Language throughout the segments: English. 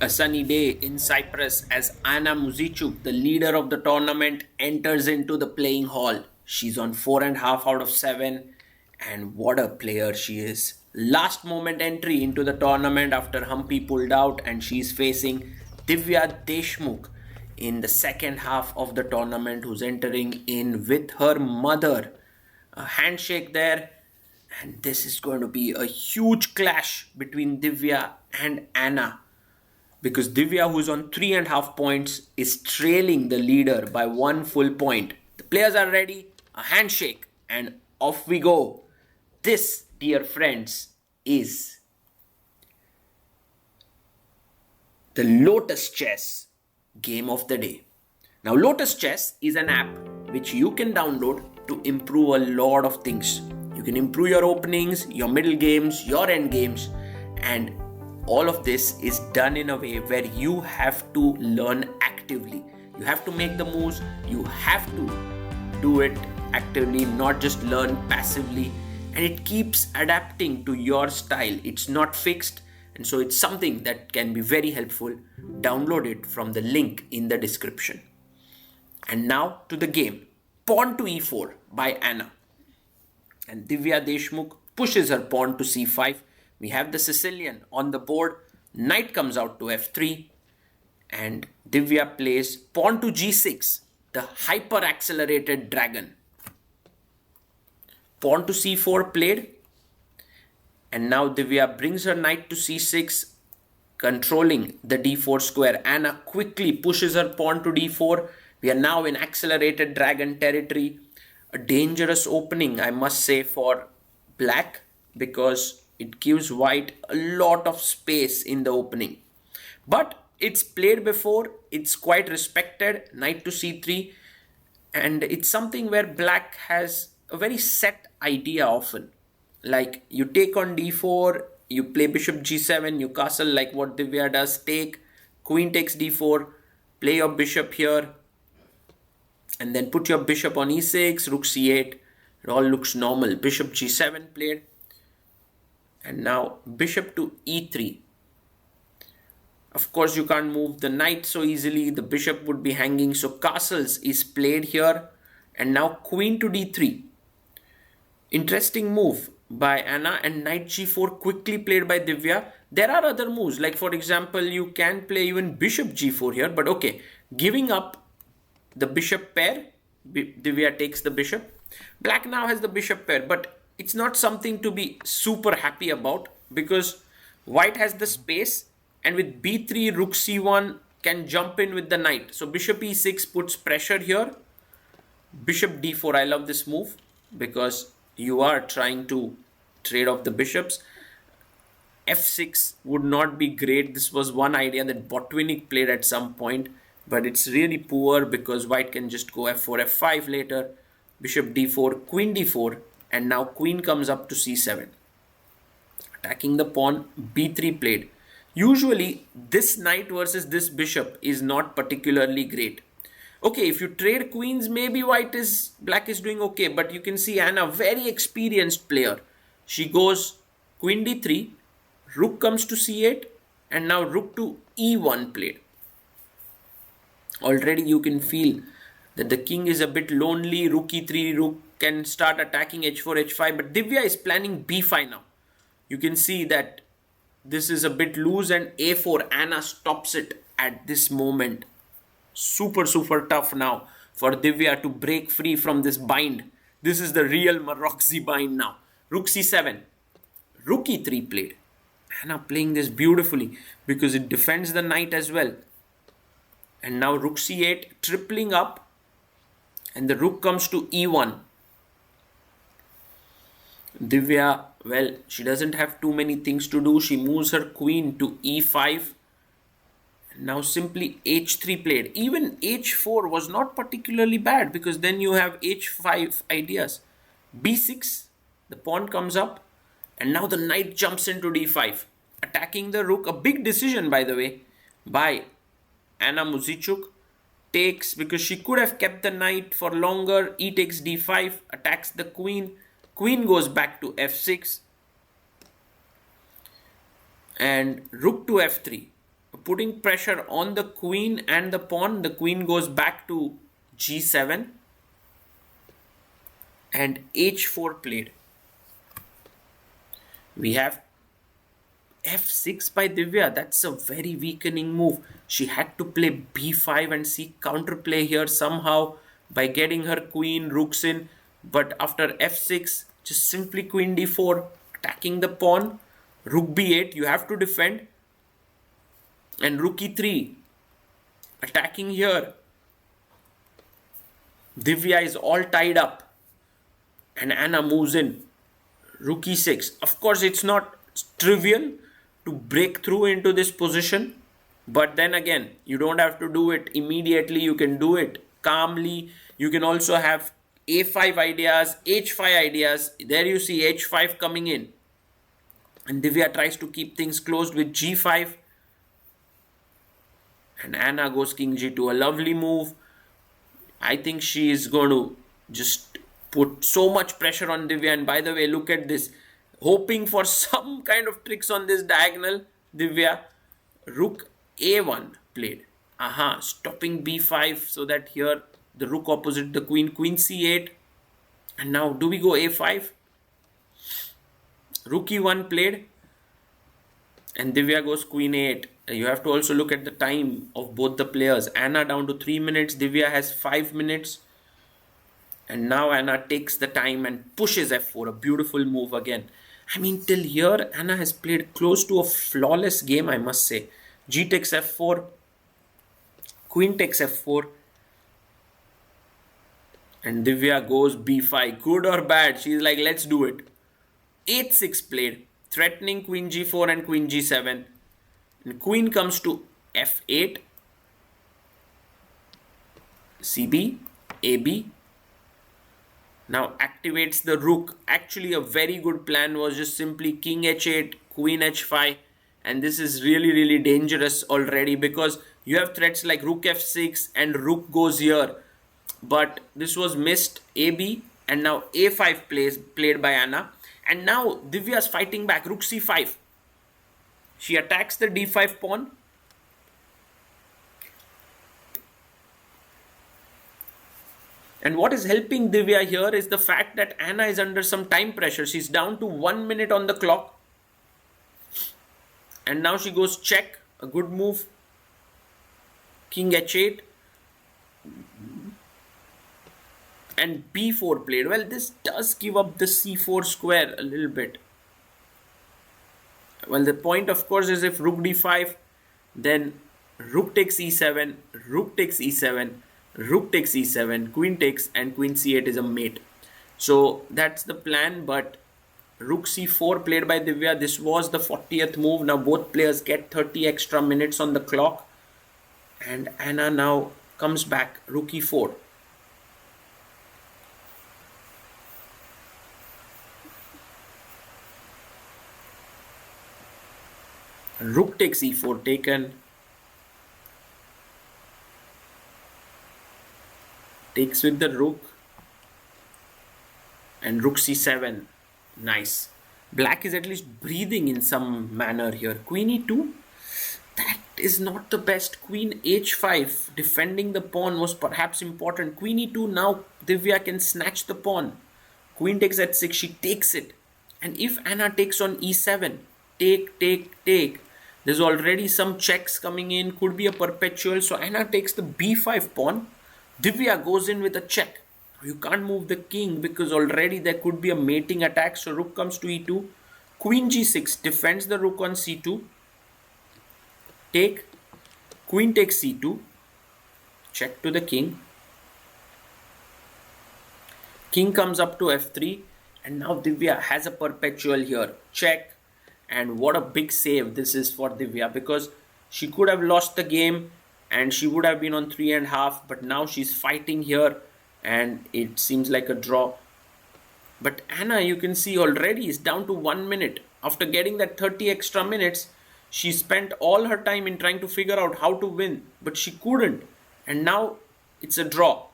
A sunny day in Cyprus as Anna Muzychuk, the leader of the tournament, enters into the playing hall. She's on 4.5 out of 7, and what a player she is. Last moment entry into the tournament after Humpy pulled out, and she's facing Divya Deshmukh in the second half of the tournament, who's entering in with her mother. A handshake there, and this is going to be a huge clash between Divya and Anna because Divya, who's on 3.5 points, is trailing the leader by 1 full point. The players are ready, a handshake, and off we go. This, dear friends, is the Lotus Chess game of the day. Now, Lotus Chess is an app which you can download to improve a lot of things. You can improve your openings, your middle games, your end games, and all of this is done in a way where you have to learn actively. You have to make the moves, you have to do it actively, not just learn passively, and it keeps adapting to your style. It's not fixed, and so it's something that can be very helpful. Download it from the link in the description. And now to the game. Pawn to e4 by Anna. And Divya Deshmukh pushes her pawn to c5. We have the Sicilian on the board. Knight comes out to f3. And Divya plays pawn to g6, the hyper-accelerated dragon. Pawn to c4 played. And now Divya brings her knight to c6, controlling the d4 square. Anna quickly pushes her pawn to d4. We are now in accelerated dragon territory. A dangerous opening, I must say, for black because it gives white a lot of space in the opening. But it's played before, it's quite respected, knight to c3, and it's something where black has a very set idea often. Like you take on d4, you play bishop g7, you castle like what Divya does, take, queen takes d4, play your bishop here, and then put your bishop on e6, rook c8. It all looks normal. Bishop g7 played. And now bishop to e3. Of course, you can't move the knight so easily. The bishop would be hanging. So castles is played here. And now queen to d3. Interesting move by Anna, and knight g4 quickly played by Divya. There are other moves. Like for example, you can play even bishop g4 here. But okay, giving up the bishop pair, Divya takes the bishop. Black now has the bishop pair, but it's not something to be super happy about because white has the space, and with b3, rook c1 can jump in with the knight. So bishop e6 puts pressure here. Bishop d4, I love this move because you are trying to trade off the bishops. f6 would not be great. This was one idea that Botvinnik played at some point, but it's really poor because white can just go f4, f5 later, bishop d4, queen d4, and now queen comes up to c7. Attacking the pawn, b3 played. Usually, this knight versus this bishop is not particularly great. Okay, if you trade queens, maybe black is doing okay, but you can see Anna, very experienced player. She goes queen d3, rook comes to c8, and now rook to e1 played. Already you can feel that the king is a bit lonely. Rook e3, rook can start attacking h4, h5. But Divya is planning b5 now. You can see that this is a bit loose, and a4, Anna stops it at this moment. Super tough now for Divya to break free from this bind. This is the real Maroczy bind now. Rook c7, rook e3 played. Anna playing this beautifully because it defends the knight as well. And now rook c8, tripling up, and the rook comes to e1. Divya, well, she doesn't have too many things to do. She moves her queen to e5. Now simply h3 played. Even h4 was not particularly bad because then you have h5 ideas. b6, the pawn comes up, and now the knight jumps into d5, attacking the rook. A big decision, by the way, by Anna Muzychuk. Takes because she could have kept the knight for longer. E takes d5, attacks the queen. Queen goes back to f6. And rook to f3. A putting pressure on the queen and the pawn. The queen goes back to g7 and h4 played. We have f6 by Divya. That's a very weakening move. She had to play b5 and seek counterplay here somehow by getting her queen, rooks in. But after f6, just simply queen d4, attacking the pawn. Rook b8, you have to defend. And rook e3, attacking here. Divya is all tied up. And Anna moves in. Rook e6. Of course, it's not trivial to break through into this position. But then again, you don't have to do it immediately. You can do it calmly. You can also have a5 ideas, h5 ideas. There you see h5 coming in. And Divya tries to keep things closed with g5. And Anna goes king g2. A lovely move. I think she is going to just put so much pressure on Divya. And by the way, look at this. Hoping for some kind of tricks on this diagonal. Divya. Rook a1 played. Stopping b5 so that here the rook opposite the queen. Queen c8. And now do we go a5? Rook e1 played. And Divya goes queen a8. You have to also look at the time of both the players. Anna down to 3 minutes. Divya has 5 minutes. And now Anna takes the time and pushes f4. A beautiful move again. I mean, till here, Anna has played close to a flawless game, I must say. G takes f4. Queen takes f4. And Divya goes b5. Good or bad? She's like, let's do it. h6 played. Threatening queen g4 and queen g7. And queen comes to f8. cb. ab. Now activates the rook. Actually, a very good plan was just simply king h8, queen h5. And this is really, really dangerous already because you have threats like rook f6 and rook goes here. But this was missed, ab. And now a5 played by Anna. And now Divya is fighting back, rook c5. She attacks the d5 pawn. And what is helping Divya here is the fact that Anna is under some time pressure. She's down to 1 minute on the clock. And now she goes check. A good move. King h8. And b4 played. Well, this does give up the c4 square a little bit. Well, the point, of course, is if rook d5, then rook takes e7, rook takes e7, rook takes e7, queen takes, and queen c8 is a mate. So that's the plan, but rook c4 played by Divya. This was the 40th move. Now both players get 30 extra minutes on the clock. And Anna now comes back, rook e4. Rook takes e4 taken. Takes with the rook. And rook c7. Nice. Black is at least breathing in some manner here. Queen e2. That is not the best. Queen h5. Defending the pawn was perhaps important. Queen e2. Now Divya can snatch the pawn. Queen takes h6. She takes it. And if Anna takes on e7. Take. There's already some checks coming in. Could be a perpetual. So Anna takes the b5 pawn. Divya goes in with a check. You can't move the king because already there could be a mating attack. So rook comes to e2. Queen g6 defends the rook on c2. Take. Queen takes c2. Check to the king. King comes up to f3. And now Divya has a perpetual here. Check. And what a big save this is for Divya, because she could have lost the game and she would have been on 3.5, but now she's fighting here and it seems like a draw. But Anna, you can see already is down to 1 minute. After getting that 30 extra minutes, she spent all her time in trying to figure out how to win, but she couldn't. And now it's a draw.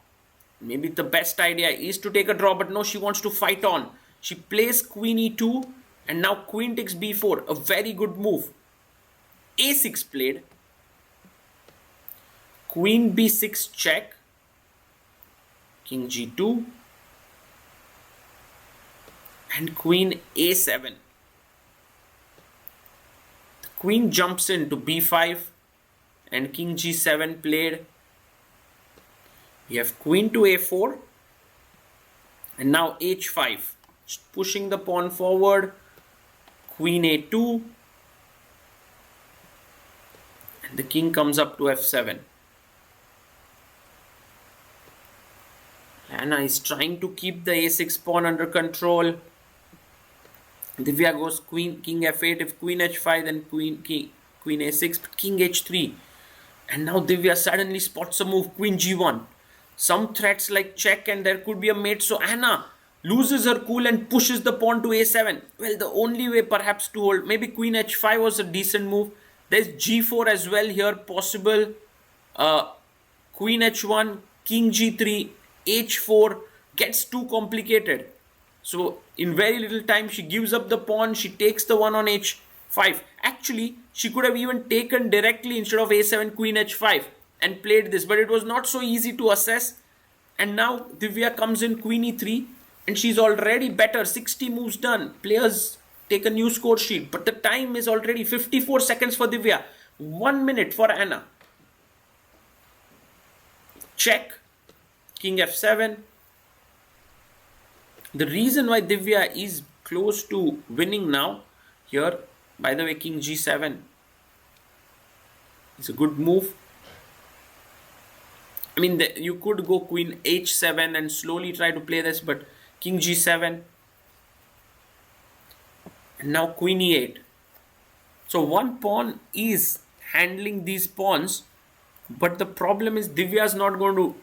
Maybe the best idea is to take a draw, but no, she wants to fight on. She plays queen e2. And now queen takes b4, a very good move. a6 played. Queen b6 check, king g2, and queen a7. The queen jumps into b5 and king g7 played. We have queen to a4 and now h5, just pushing the pawn forward, queen a2, and the king comes up to f7. Anna is trying to keep the a6 pawn under control. Divya goes king f8. If queen h5, then queen a6, king h3. And now Divya suddenly spots a move, queen g1. Some threats like check and there could be a mate. So Anna loses her cool and pushes the pawn to a7. Well, the only way perhaps to hold, maybe queen h5 was a decent move. There's g4 as well here possible. Queen h1, king g3, h4 gets too complicated. So in very little time she gives up the pawn, she takes the one on h5. Actually, she could have even taken directly instead of a7 queen h5 and played this, but it was not so easy to assess. And now Divya comes in queen e3 and she's already better, 60 moves done. Players take a new score sheet, but the time is already 54 seconds for Divya, 1 minute for Anna. Check, king f7. The reason why Divya is close to winning now here, by the way, king g7 is a good move. I mean, you could go queen h7 and slowly try to play this, but king g7 and now queen e8. So one pawn is handling these pawns, but the problem is Divya is not going to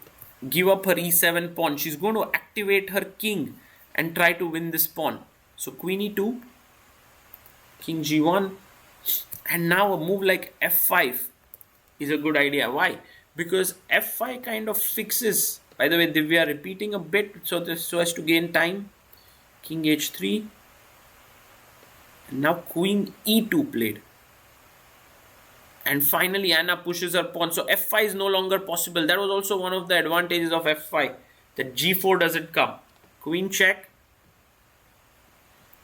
give up her e7 pawn. She's going to activate her king and try to win this pawn. So queen e2, king g1, and now a move like f5 is a good idea. Why? Because f5 kind of fixes, by the way, Divya repeating a bit so as to gain time. King h3, and now queen e2 played. And finally Anna pushes her pawn. So f5 is no longer possible. That was also one of the advantages of f5, that g4 doesn't come. Queen check,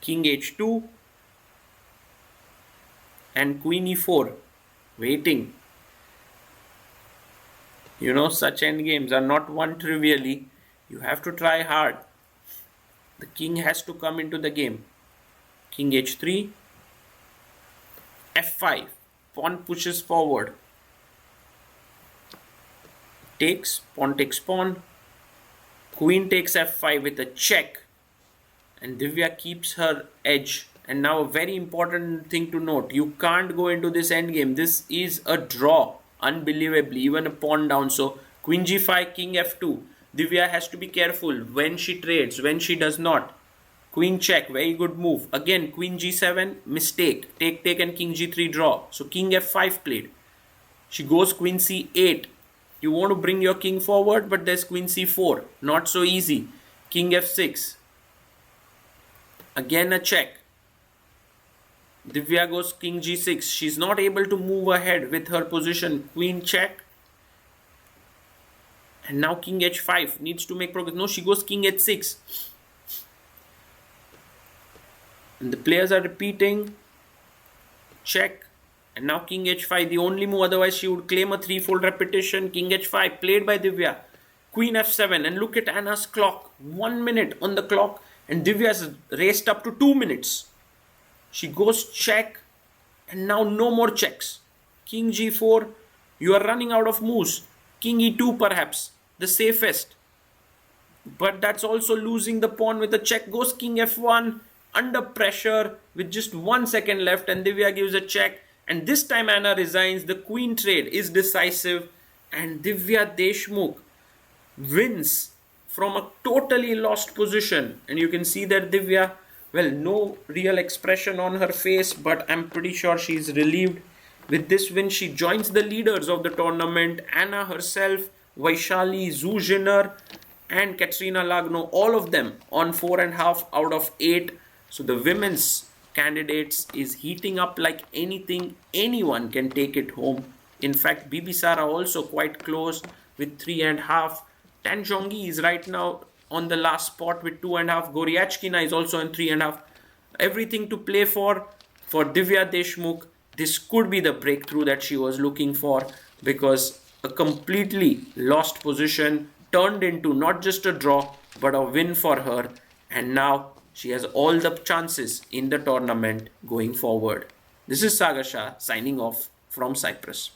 king h2, and queen e4, waiting. You know, such endgames are not won trivially. You have to try hard. The king has to come into the game. King h3, f5, pawn pushes forward, takes, pawn takes pawn, queen takes f5 with a check, and Divya keeps her edge. And now a very important thing to note, you can't go into this endgame. This is a draw, unbelievably, even a pawn down. So queen g5, king f2. Divya has to be careful when she trades, when she does not. Queen check, very good move. Again, queen g7, mistake. Take, and king g3 draw. So king f5 played. She goes queen c8. You want to bring your king forward, but there's queen c4. Not so easy. King f6. Again a check. Divya goes king g6. She's not able to move ahead with her position. Queen check. And now king h5 needs to make progress. No, she goes king h6. And the players are repeating. Check. And now king h5, the only move, otherwise she would claim a threefold repetition. King h5 played by Divya. Queen f7, and look at Anna's clock. 1 minute on the clock, and Divya's raced up to 2 minutes. She goes check, and now no more checks. King g4, you are running out of moves. King e2 perhaps, the safest. But that's also losing the pawn with a check. Goes king f1, under pressure with just 1 second left, and Divya gives a check. And this time Anna resigns. The queen trade is decisive, and Divya Deshmukh wins from a totally lost position. And you can see that Divya, well, no real expression on her face, but I'm pretty sure she's relieved. With this win, she joins the leaders of the tournament. Anna herself, Vaishali, Zuzhiner, and Katrina Lagno, all of them on 4.5 out of 8. So the women's candidates is heating up like anything. Anyone can take it home. In fact, Bibisara also quite close with 3.5. Tan Zhongyi is right now on the last spot with 2.5. Goryachkina is also in 3.5. Everything to play for Divya Deshmukh. This could be the breakthrough that she was looking for, because a completely lost position turned into not just a draw but a win for her, and now she has all the chances in the tournament going forward. This is Sagar Shah signing off from Cyprus.